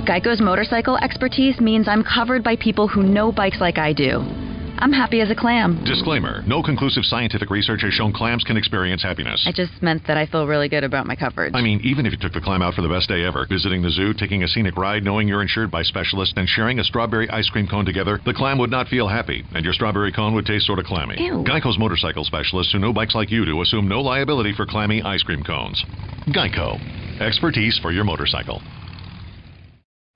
Geico's motorcycle expertise means I'm covered by people who know bikes like I do. I'm happy as a clam. Disclaimer. No conclusive scientific research has shown clams can experience happiness. I just meant that I feel really good about my coverage. I mean, even if you took the clam out for the best day ever, visiting the zoo, taking a scenic ride, knowing you're insured by specialists, and sharing a strawberry ice cream cone together, the clam would not feel happy, and your strawberry cone would taste sort of clammy. Ew. Geico's motorcycle specialists who know bikes like you do assume no liability for clammy ice cream cones. Geico. Expertise for your motorcycle.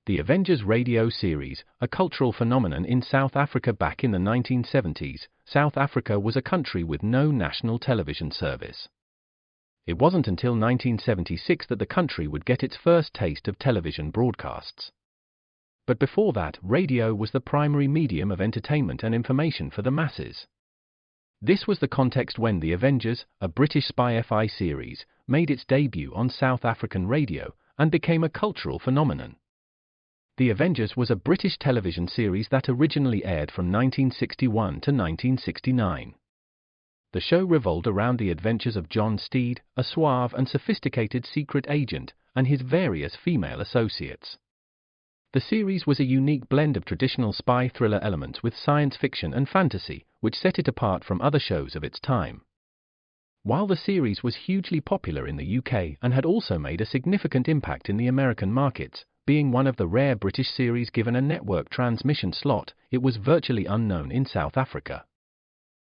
The Avengers radio series, a cultural phenomenon in South Africa back in the 1970s. South Africa was a country with no national television service. It wasn't until 1976 that the country would get its first taste of television broadcasts. But before that, radio was the primary medium of entertainment and information for the masses. This was the context when The Avengers, a British spy FI series, made its debut on South African radio and became a cultural phenomenon. The Avengers was a British television series that originally aired from 1961 to 1969. The show revolved around the adventures of John Steed, a suave and sophisticated secret agent, and his various female associates. The series was a unique blend of traditional spy thriller elements with science fiction and fantasy, which set it apart from other shows of its time. While the series was hugely popular in the UK and had also made a significant impact in the American markets, being one of the rare British series given a network transmission slot, it was virtually unknown in South Africa.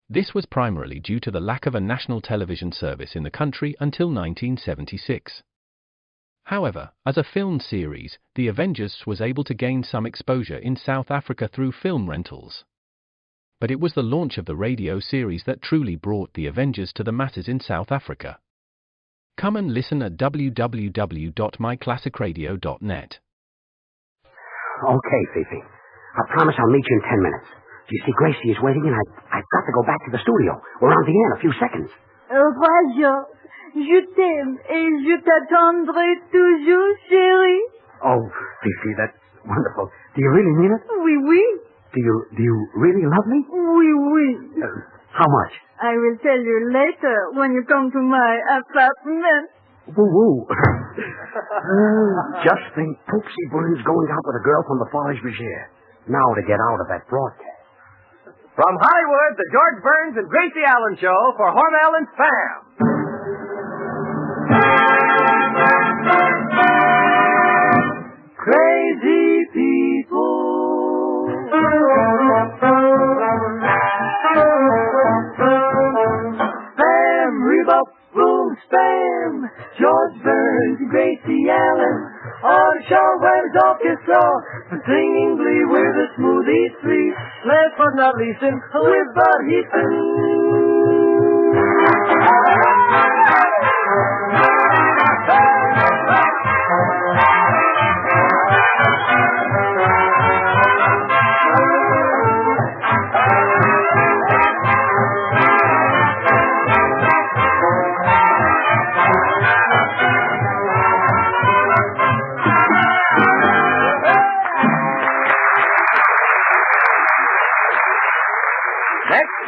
This was primarily due to the lack of a national television service in the country until 1976. However, as a film series, The Avengers was able to gain some exposure in South Africa through film rentals. But it was the launch of the radio series that truly brought The Avengers to the masses in South Africa. Come and listen at www.myclassicradio.net. Okay, Fifi. I promise I'll meet you in 10 minutes. You see, Gracie is waiting, and I've got to go back to the studio. We're on the air in a few seconds. Au revoir, Georges. Je t'aime et je t'attendrai toujours, chérie. Oh, Fifi, that's wonderful. Do you really mean it? Oui, oui. Do you really love me? Oui, oui. How much? I will tell you later when you come to my apartment. Woo-woo. Just think, Poopsie Burns going out with a girl from the Forage Bergère. Now to get out of that broadcast. From Hollywood, the George Burns and Gracie Allen Show for Hormel and Spam. Crazy people. Spam, Rebuff, Boom, Spam. George Burns and Gracie Allen. On show where the orchestra singing glee with the smoothies free. Last but not least, with Bud Heaton.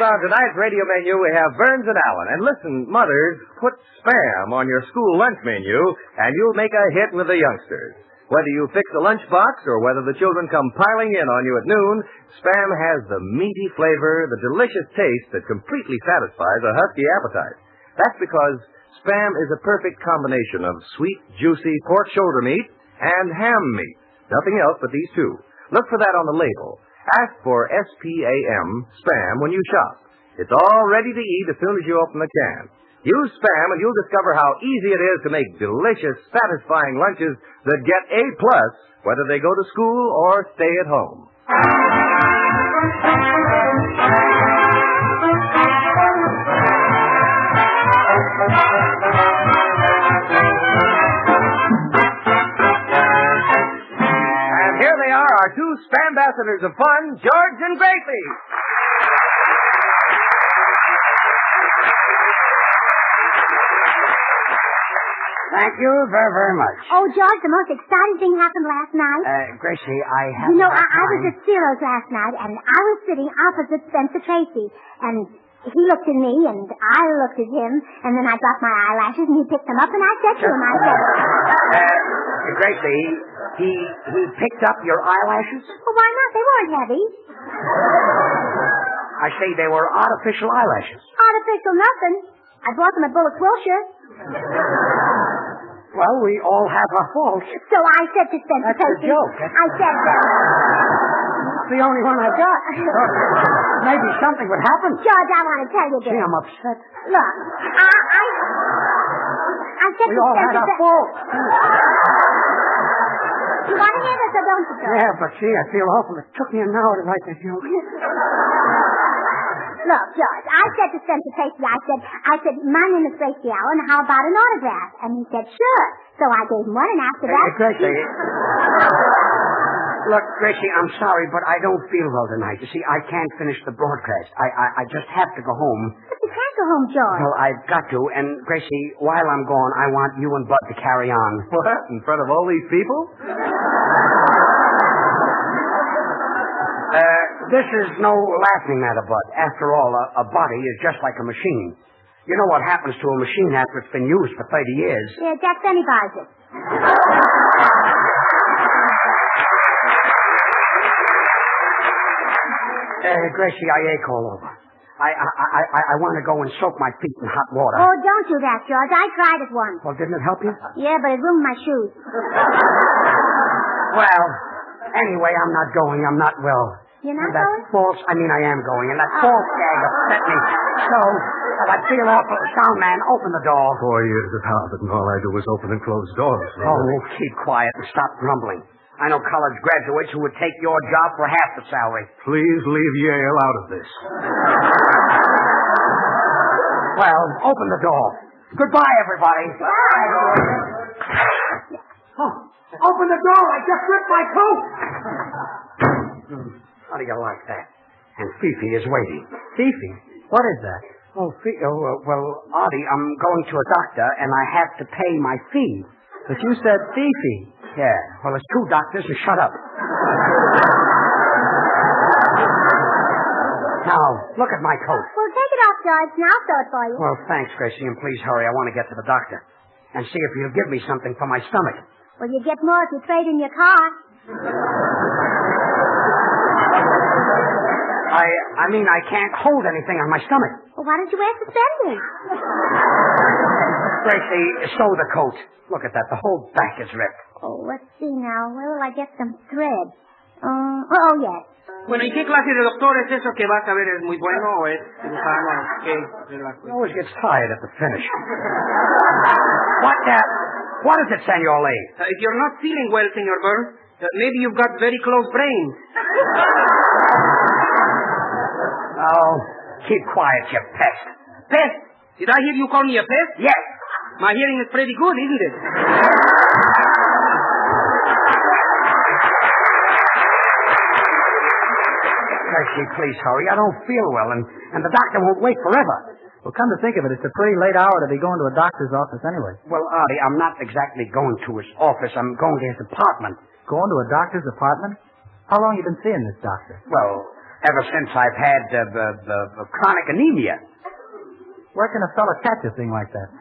On tonight's radio menu, we have Burns and Allen. And listen, mothers, put Spam on your school lunch menu, and you'll make a hit with the youngsters. Whether you fix a lunchbox or whether the children come piling in on you at noon, Spam has the meaty flavor, the delicious taste that completely satisfies a husky appetite. That's because Spam is a perfect combination of sweet, juicy pork shoulder meat and ham meat. Nothing else but these two. Look for that on the label. Ask for SPAM, Spam, when you shop. It's all ready to eat as soon as you open the can. Use Spam and you'll discover how easy it is to make delicious, satisfying lunches that get A+, whether they go to school or stay at home. And here they are, our two Spambassadors of fun, George and Gracie. Thank you very, very much. Oh, George, the most exciting thing happened last night. Gracie, I have... You know, I was at Ciro's last night, and I was sitting opposite Spencer Tracy. And he looked at me, and I looked at him, and then I dropped my eyelashes, and he picked them up, and I said to him, I said... Gracie, he picked up your eyelashes? Well, why not? They weren't heavy. I say they were artificial eyelashes. Artificial nothing. I bought them at Bullock's Wilshire. Well, we all have our faults. So I said to Spencer That's Tracy... a joke. I said... It's the only one I've got. Maybe something would happen. George, I want to tell you this. Gee, I'm upset. Look, I said We to all Spencer... had our faults. You want to hear this or don't you, George? Yeah, but gee, I feel awful. It took me an hour to write that joke. Look, George, I said to Spencer Tracy, I said, my name is Gracie Allen, how about an autograph? And he said, sure. So I gave him one, and after that... Gracie... Look, Gracie, I'm sorry, but I don't feel well tonight. You see, I can't finish the broadcast. I just have to go home. But you can't go home, George. Well, I've got to. And, Gracie, while I'm gone, I want you and Bud to carry on. What? In front of all these people? This is no laughing matter, Bud. After all, a body is just like a machine. You know what happens to a machine after it's been used for 30 years. Yeah, Jack Benny buys it. Gracie, I ache all over. I want to go and soak my feet in hot water. Oh, don't do that, George. I tried it once. Well, didn't it help you? Yeah, but it ruined my shoes. Well, anyway, I'm not going. I'm not well. You're not that going? False, I am going. And that false gag upset me. So, I feel awful. Sound man, open the door. 4 years at Harvard, and all I do is open and close doors. Oh, keep quiet and stop grumbling. I know college graduates who would take your job for half the salary. Please leave Yale out of this. Well, open the door. Goodbye, everybody. Bye. Oh, open the door. I just ripped my coat. How do you like that? And Fifi is waiting. Fifi? What is that? Oh, well, Artie, I'm going to a doctor, and I have to pay my fee. But you said Fifi. Yeah, well, there's 2 doctors, and shut up. Now, look at my coat. Well, take it off, George, and I'll sew it for you. Well, thanks, Gracie, and please hurry. I want to get to the doctor. And see if he'll give me something for my stomach. Well, you get more if you trade in your car. I can't hold anything on my stomach. Well, why don't you wear suspenders? Gracie, sew the coat. Look at that. The whole back is ripped. Oh, let's see now. Where will I get some thread? Oh, yes. Bueno, ¿y qué clase de doctor es eso que vas a ver? ¿Es muy bueno o es cirujano? He always gets tired at the finish. What is it, Senor Lee? If you're not feeling well, Senor Burns, maybe you've got very close brains. Oh, keep quiet, you pest. Pest? Did I hear you call me a pest? Yes. My hearing is pretty good, isn't it? Gracie, please hurry. I don't feel well, and the doctor won't wait forever. Well, come to think of it, it's a pretty late hour to be going to a doctor's office anyway. Well, Artie, I'm not exactly going to his office. I'm going to his apartment. Going to a doctor's apartment? How long you been seeing this doctor? Well, ever since I've had the chronic anemia. Where can a fella catch a thing like that?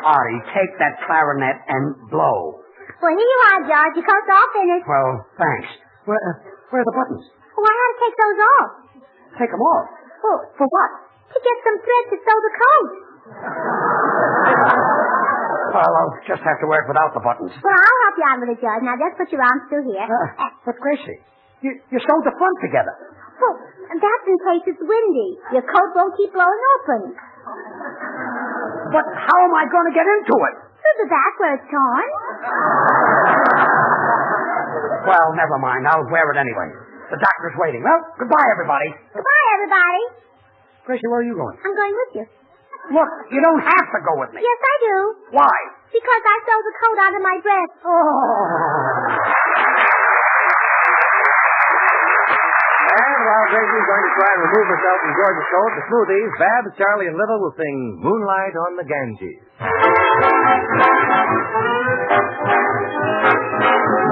Artie, take that clarinet and blow. Well, here you are, George. Your coat's all finished. Well, thanks. Where are the buttons? Well, I had to take those off. Take them off? Well, For what? to get some thread to sew the coat. Well, I'll just have to wear it without the buttons. Well, I'll help you out with it, George. Now, just put your arms through here. But, Gracie, you sewed the front together. Well, that's in case it's windy. Your coat won't keep blowing open. But how am I going to get into it? Through the back where it's torn. Well, never mind. I'll wear it anyway. The doctor's waiting. Well, goodbye, everybody. Goodbye, everybody. Gracie, where are you going? I'm going with you. Look, you don't have to go with me. Yes, I do. Why? Because I sewed the coat out of my dress. And while Gracie's going to try and remove herself from George's coat, the Smoothies, Babs, Charlie, and Little will sing Moonlight on the Ganges.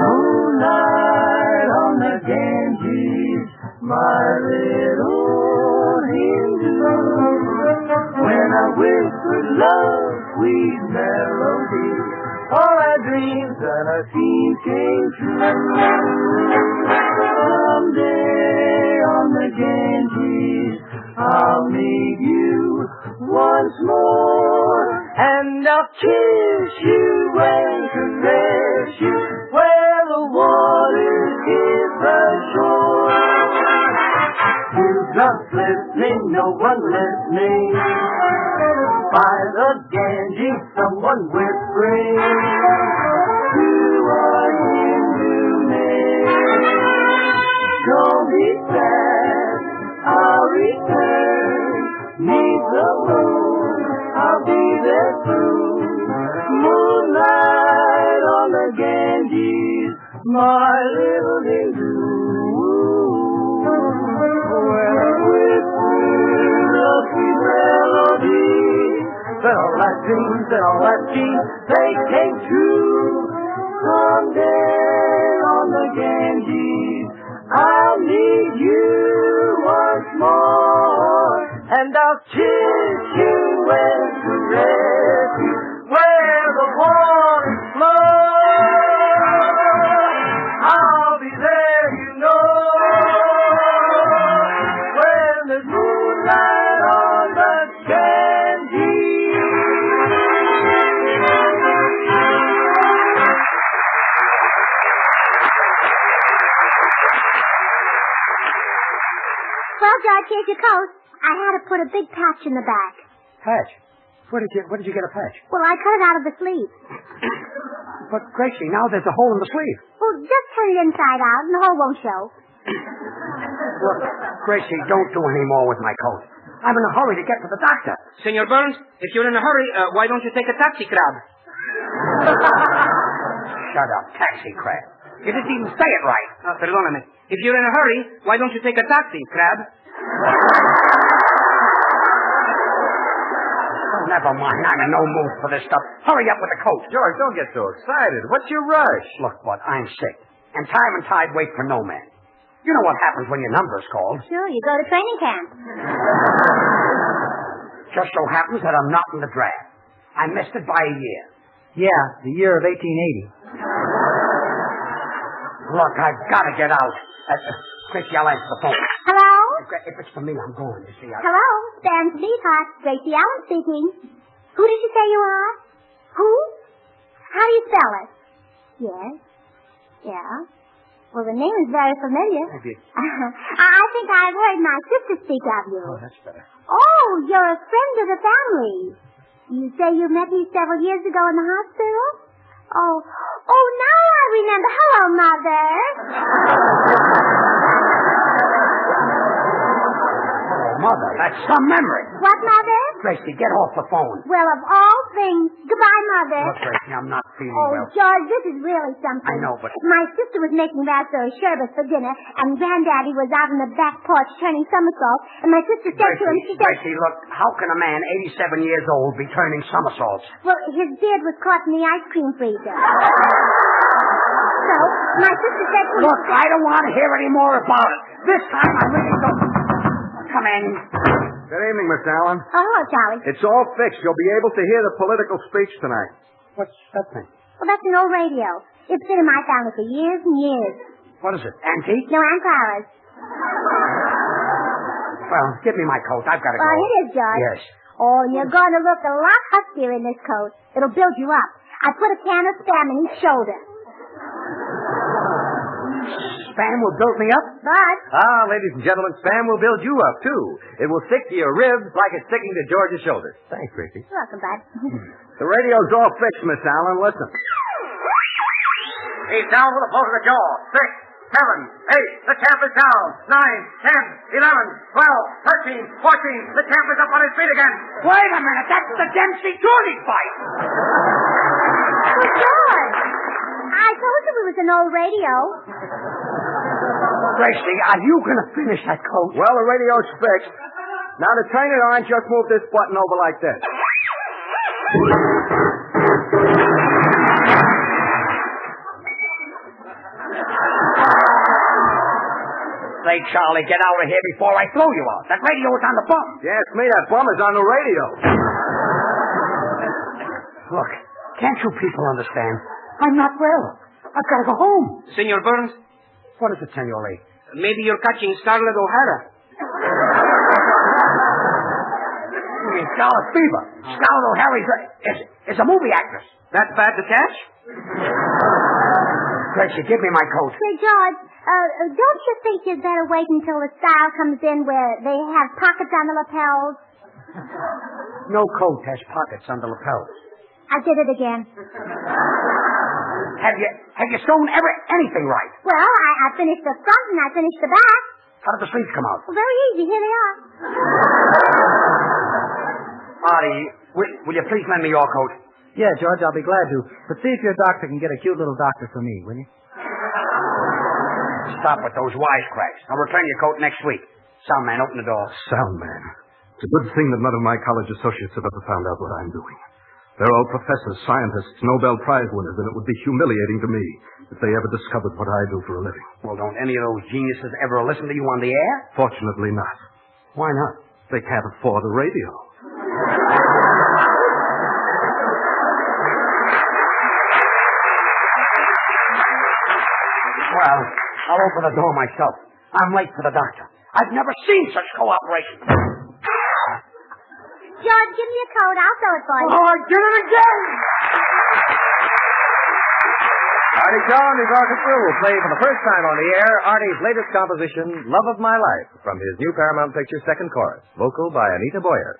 Moonlight on the Ganges, my little whispered love, sweet melody. All our dreams and our schemes came true. Someday on the Ganges, I'll meet you once more, and I'll kiss you and caress you where the water is the shore. Dewdrops listening, no one listening. By the Ganges, someone whispering to our Hindu name. Don't be sad, I'll return. Neath the moon, I'll be there soon. Moonlight on the Ganges, my little Hindu. When I whisper a sweet melody, then all our dreams and all our schemes, they came true. Someday on the Ganges, I'll meet you once more, and I'll kiss you and caress you where the water flows. I'll be there, you know, when there's moonlight on the Ganges. Well, George, here's your coat. I had to put a big patch in the back. Patch? Where did you get a patch? Well, I cut it out of the sleeve. But, Gracie, now there's a hole in the sleeve. Well, just turn it inside out and the hole won't show. Look, Gracie, don't do any more with my coat. I'm in a hurry to get to the doctor. Senor Burns, if you're in a hurry, why don't you take a taxi cab? Shut up, taxi crab. You didn't even say it right. Perdóname. If you're in a hurry, why don't you take a taxi, crab? Oh, never mind. I'm in no mood for this stuff. Hurry up with the coat. George, don't get so excited. What's your rush? Look, Bud, I'm sick. And time and tide wait for no man. You know what happens when your number's called. Sure, you go to training camp. Just so happens that I'm not in the draft. I missed it by a year. Yeah, the year of 1880. Look, I've got to get out. Gracie, I'll answer the phone. Hello? If it's for me, I'm going, you see. Hello? Stan Sweetheart. Gracie Allen speaking. Who did you say you are? Who? How do you spell it? Yes. Yeah. Well, the name is very familiar. I think I've heard my sister speak of you. Oh, that's better. Oh, you're a friend of the family. You say you met me several years ago in the hospital? Oh, now I remember. Hello, Mother. Oh, Mother, that's some memory. What, Mother? Gracie, get off the phone. Well, of all things. Goodbye, Mother. Look, Gracie, I'm not feeling well. George, this is really something. I know, but... My sister was making raspberry sherbet for dinner, and Granddaddy was out on the back porch turning somersaults, and my sister said to him, she said... Gracie, look, how can a man 87 years old be turning somersaults? Well, his beard was caught in the ice cream freezer. So, my sister said to him... Look, I don't want to hear any more about it. This time I really don't... Come in. Good evening, Miss Allen. Oh, hello, Charlie. It's all fixed. You'll be able to hear the political speech tonight. What's that thing? Well, that's an old radio. It's been in my family for years and years. What is it, antique? No, Aunt Clara's. Well, give me my coat. I've got to go. Oh, here it is, George. Yes. Oh, and you're going to look a lot huskier in this coat. It'll build you up. I put a can of Spam in each shoulder. Spam will build me up? But... Ladies and gentlemen, Spam will build you up, too. It will stick to your ribs like it's sticking to George's shoulders. Thanks, Gracie. You're welcome, Bud. The radio's all fixed, Miss Allen. Listen. He's down with a blow to the jaw. 6, 7, 8. The champ is down. 9, 10, 11, 12, 13, 14. The champ is up on his feet again. Wait a minute. That's the Dempsey Tourney fight. Oh, George. I told you it was an old radio. Gracie, are you going to finish that coat? Well, the radio's fixed. Now, to turn it on, just move this button over like this. Say, Charlie, get out of here before I throw you out. That radio's on the bum. Yes, me, that bum is on the radio. Look, can't you people understand? I'm not well. I've got to go home. Senor Burns, What is it, Senor Lee? maybe you're catching Scarlet O'Hara. You mean Scarlet Fever? Scarlet O'Hara is a movie actress. That bad to catch? Gracie, give me my coat. Say, George, don't you think you'd better wait until the style comes in where they have pockets on the lapels? No coat has pockets on the lapels. I did it again. Have you sewn anything right? Well, I finished the front and I finished the back. How did the sleeves come out? Well, very easy. Here they are. Artie, will you please lend me your coat? Yeah, George, I'll be glad to. But see if your doctor can get a cute little doctor for me, will you? Stop with those wisecracks. I'll return your coat next week. Soundman, open the door. Soundman. It's a good thing that none of my college associates have ever found out what I'm doing. They're all professors, scientists, Nobel Prize winners, and it would be humiliating to me if they ever discovered what I do for a living. Well, don't any of those geniuses ever listen to you on the air? Fortunately not. Why not? They can't afford a radio. Well, I'll open the door myself. I'm late for the doctor. I've never seen such cooperation. George, give me a coat. I'll sew it for you. Oh, I did it again! Artie Shaw is orchestra will play for the first time on the air Artie's latest composition, Love of My Life, from his new Paramount Pictures second chorus, vocal by Anita Boyer.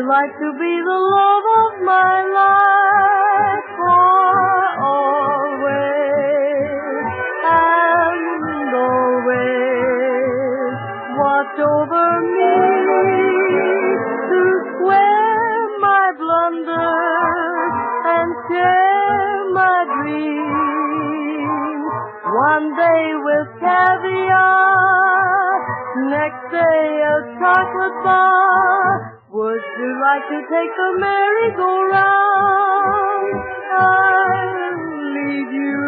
like to be the love of my life for always and always. Watch over me to square my blunders and share my dreams. One day with caviar, next day a chocolate bar. Would you like to take the merry-go-round? I'll leave you.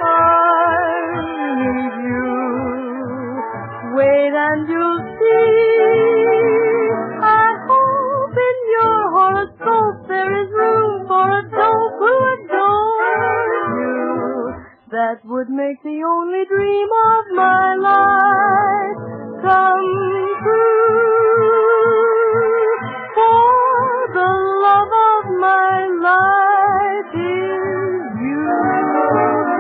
I'll leave you. Wait and you'll see. I hope in your horoscope there is room for a dope who adores you. That would make the only dream of my life come true. For the love of my life is you.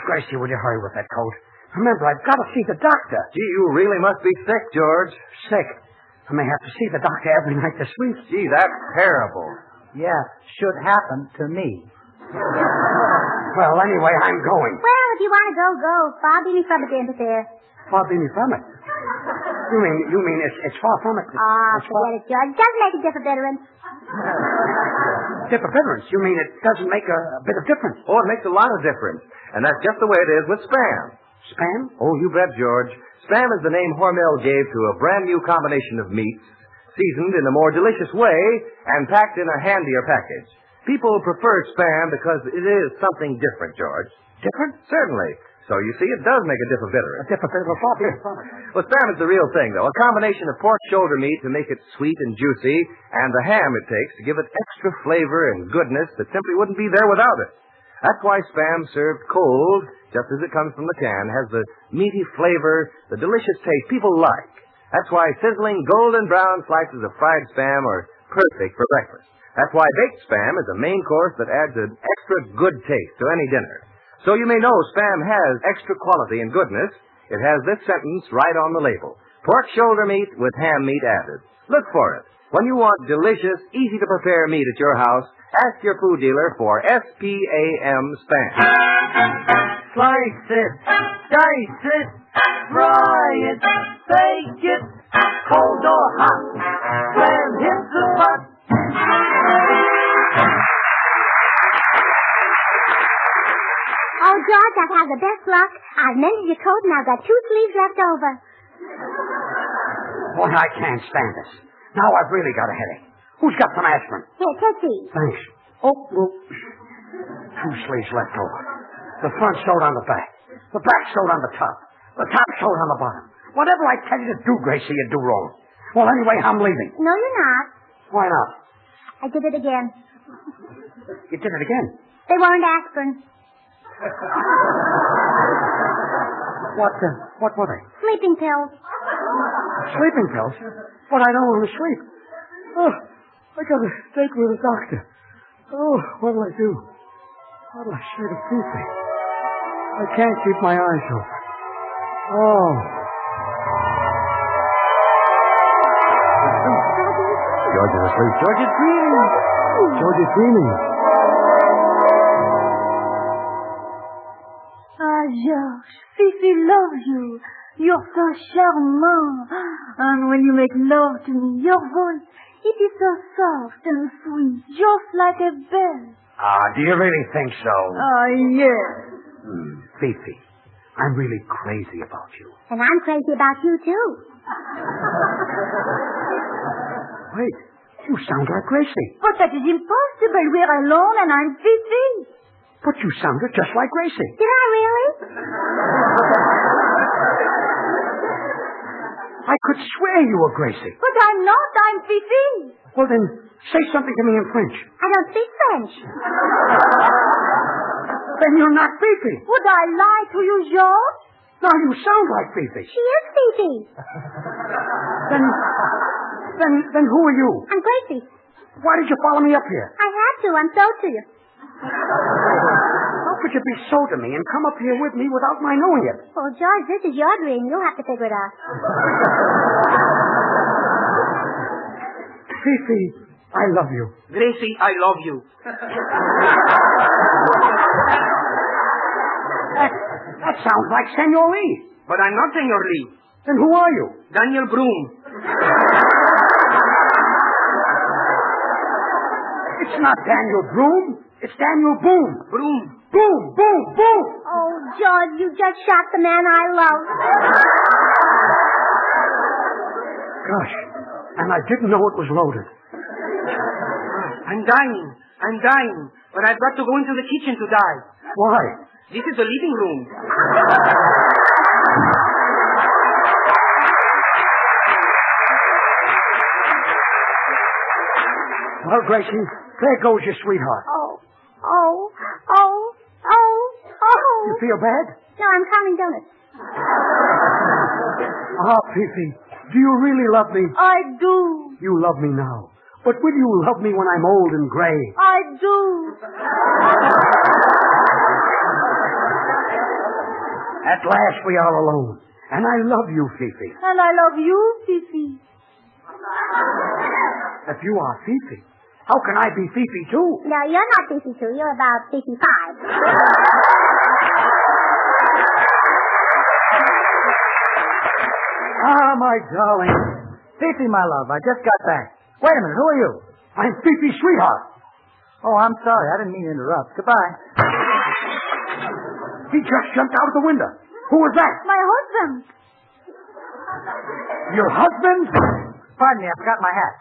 Gracie, will you hurry with that coat? Remember, I've got to see the doctor. Gee, you really must be sick, George. Sick. I may have to see the doctor every night this week. Gee, that's terrible. Yeah, should happen to me. Well, anyway, I'm going. Well, if you want to go, go. Far be me from it to interfere. Far be me from it. You mean it's far from it? Forget it, George. It doesn't make a difference, veteran. Difference? You mean it doesn't make a bit of difference? Oh, it makes a lot of difference. And that's just the way it is with Spam. Spam? Oh, you bet, George. Spam is the name Hormel gave to a brand new combination of meats, seasoned in a more delicious way, and packed in a handier package. People prefer Spam because it is something different, George. Different? Certainly. So, you see, it does make a dip of bitter. A dip of bitter from it. Well, Spam is the real thing, though. A combination of pork shoulder meat to make it sweet and juicy, and the ham it takes to give it extra flavor and goodness that simply wouldn't be there without it. That's why Spam served cold, just as it comes from the can, has the meaty flavor, the delicious taste people like. That's why sizzling golden brown slices of fried Spam are perfect for breakfast. That's why baked Spam is a main course that adds an extra good taste to any dinner. So you may know Spam has extra quality and goodness. It has this sentence right on the label. Pork shoulder meat with ham meat added. Look for it. When you want delicious, easy-to-prepare meat at your house, ask your food dealer for S-P-A-M Spam. Slice it, dice it, fry it, bake it, cold or hot. Spam hits the pot. Oh, George, I've had the best luck. I've mended your coat and I've got 2 sleeves left over. Boy, I can't stand this. Now I've really got a headache. Who's got some aspirin? Here, take these. Thanks. Oh, well, 2 sleeves left over. The front sewed on the back. The back sewed on the top. The top sewed on the bottom. Whatever I tell you to do, Gracie, you do wrong. Well, anyway, I'm leaving. No, you're not. Why not? I did it again. You did it again. They weren't aspirin. What were they? Sleeping pills. Sleeping pills? But I don't want to sleep. Oh, I got a date with a doctor. Oh, what'll I do? What'll I say to Fifi? I can't keep my eyes open. Oh. George is asleep. George is dreaming. George is dreaming. Ah, George, Fifi loves you. You're so charmant. And when you make love to me, your voice, it is so soft and sweet, just like a bird. Ah, do you really think so? Oh, yes. Fifi, I'm really crazy about you. And I'm crazy about you, too. Wait, you sound like Gracie. But that is impossible. We're alone and I'm Fifi. But you sounded just like Gracie. Did I really? I could swear you were Gracie. But I'm not. I'm Fifi. Well, then, say something to me in French. I don't speak French. Then you're not Fifi. Would I lie to you, George? No, you sound like Fifi. She is Fifi. Then who are you? I'm Gracie. Why did you follow me up here? I had to. I'm so to you. How could you be so to me and come up here with me without my knowing it? Oh, George, this is your dream. You'll have to figure it out. Fifi, I love you. Gracie, I love you. That sounds like Senor Lee. But I'm not Senor Lee. Then who are you? Daniel Broom. It's not Daniel Broom. It's Daniel Boom. Broom. Boom, boom, boom. Oh, George, you just shot the man I love. Gosh, and I didn't know it was loaded. I'm dying. But I've got to go into the kitchen to die. Why? This is the living room. Well, Gracie, there goes your sweetheart. Oh. You feel bad? No, I'm counting donuts. Ah, Fifi, do you really love me? I do. You love me now. But will you love me when I'm old and gray? I do. At last we are alone. And I love you, Fifi. And I love you, Fifi. If you are Fifi, how can I be Fifi too? No, you're not 52. You're about 55. Ah, my darling. Fifi, my love, I just got back. Wait a minute, who are you? I'm Fifi's sweetheart. Oh, I'm sorry. I didn't mean to interrupt. Goodbye. He just jumped out of the window. Who was that? My husband. Your husband? Pardon me, I forgot my hat.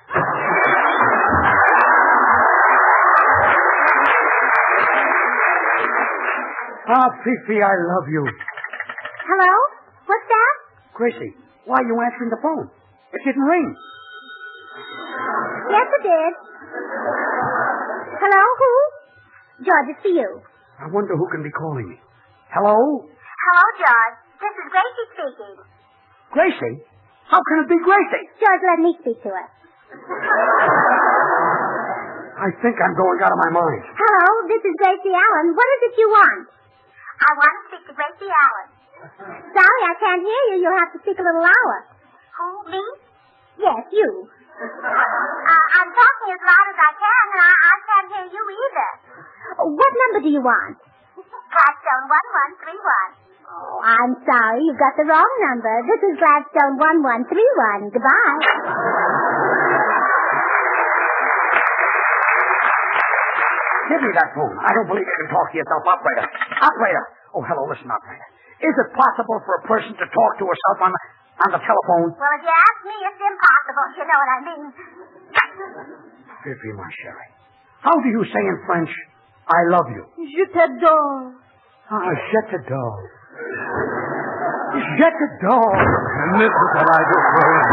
Ah, Fifi, I love you. Hello? What's that? Gracie, why are you answering the phone? It didn't ring. Yes, it did. Hello, who? George, it's for you. I wonder who can be calling me. Hello? Hello, George. This is Gracie speaking. Gracie? How can it be Gracie? George, let me speak to her. I think I'm going out of my mind. Hello, this is Gracie Allen. What is it you want? I want to speak to Gracie Allen. Sorry, I can't hear you. You'll have to speak a little louder. Who, me? Yes, you. I'm talking as loud as I can, and I can't hear you either. What number do you want? Gladstone 1131. Oh, I'm sorry. You've got the wrong number. This is Gladstone 1131. Goodbye. Give me that phone. I don't believe you can talk to yourself, operator. Operator. Oh, hello, listen, operator. Is it possible for a person to talk to herself on the telephone? Well, if you ask me, it's impossible. You know what I mean. Fifi, my Sherry. How do you say in French, I love you? Je t'adore. Ah, je t'adore. Je t'adore. And this is what I do for you.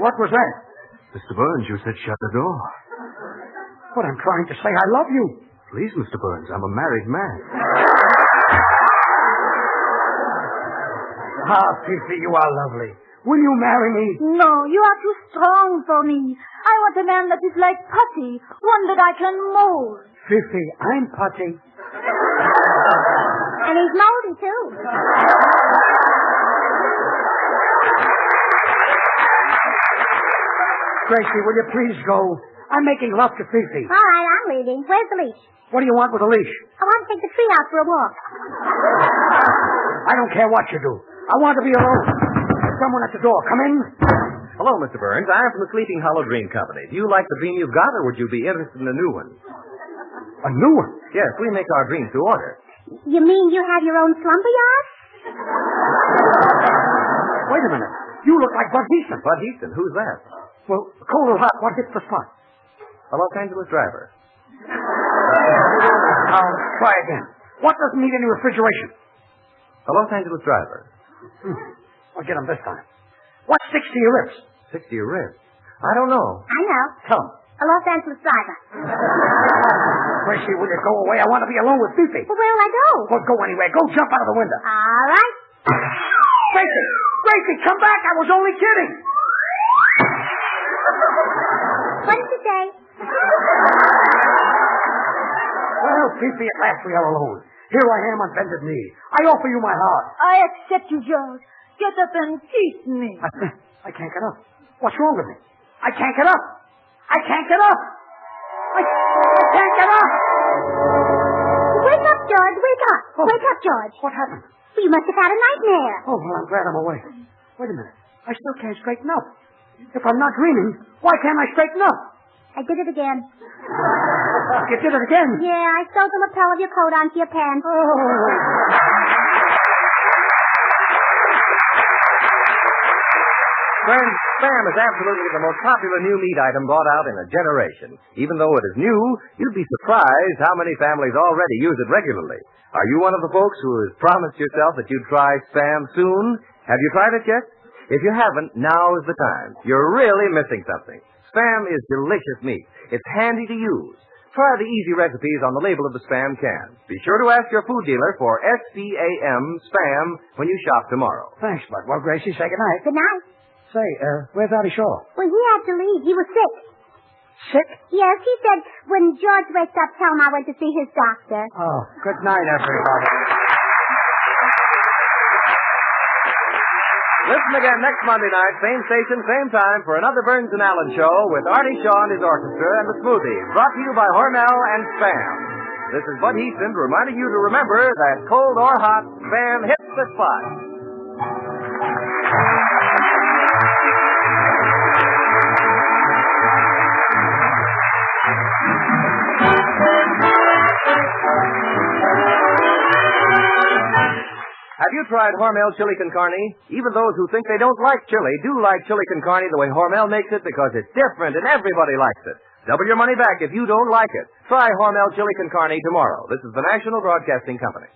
What was that? Mr. Burns, you said shut the door. But I'm trying to say I love you. Please, Mr. Burns, I'm a married man. Ah, Fifi, you are lovely. Will you marry me? No, you are too strong for me. I want a man that is like putty, one that I can mold. Fifi, I'm putty. And he's moldy, too. Gracie, will you please go? I'm making love to Fifi. All right, I'm leaving. Where's the leash? What do you want with a leash? I want to take the tree out for a walk. I don't care what you do. I want to be alone. There's someone at the door. Come in. Hello, Mr. Burns. I'm from the Sleeping Hollow Dream Company. Do you like the dream you've got, or would you be interested in a new one? A new one? Yes, we make our dreams to order. You mean you have your own slumber yard? Wait a minute. You look like Bud Heaston. Bud Heaston? Who's that? Well, cold or hot, what hits the spot? A Los Angeles driver. I'll try again. What doesn't need any refrigeration? A Los Angeles driver. I'll get him this time. What's 60 your ribs? 60 your ribs? I don't know. I know. Tell him. A Los Angeles driver. Gracie, will you go away? I want to be alone with Fifi. Well, where'll I go? Well, go anywhere. Go jump out of the window. All right. Gracie! Gracie, come back! I was only kidding! What did you say? Well, Fifi, at last we are alone. Here I am on bended knee. I offer you my heart. I accept you, George. Get up and kiss me. I can't get up. What's wrong with me? I can't get up. I can't get up. I can't get up. Wake up, George. Wake up. Oh. Wake up, George. What happened? You must have had a nightmare. Oh, well, I'm glad I'm awake. Wait a minute. I still can't straighten up. If I'm not dreaming, why can't I straighten up? I did it again. You did it again? Yeah, I sewed the lapel of your coat onto your pants. Oh. Friends, Spam is absolutely the most popular new meat item bought out in a generation. Even though it is new, you'd be surprised how many families already use it regularly. Are you one of the folks who has promised yourself that you'd try Spam soon? Have you tried it yet? If you haven't, now is the time. You're really missing something. Spam is delicious meat. It's handy to use. Try the easy recipes on the label of the Spam can. Be sure to ask your food dealer for S-P-A-M, Spam, when you shop tomorrow. Thanks, Bud. Well, Gracie, say goodnight. Good night. Say, where's Artie Shaw? Well, he had to leave. He was sick. Sick? Yes, he said when George wakes up, tell him I went to see his doctor. Oh, good night, everybody. Listen again next Monday night, same station, same time, for another Burns and Allen show with Artie Shaw and his orchestra and the Smoothies, brought to you by Hormel and Spam. This is Bud Heaston reminding you to remember that cold or hot, Spam hits the spot. Have you tried Hormel chili con carne? Even those who think they don't like chili do like chili con carne the way Hormel makes it because it's different and everybody likes it. Double your money back if you don't like it. Try Hormel chili con carne tomorrow. This is the National Broadcasting Company.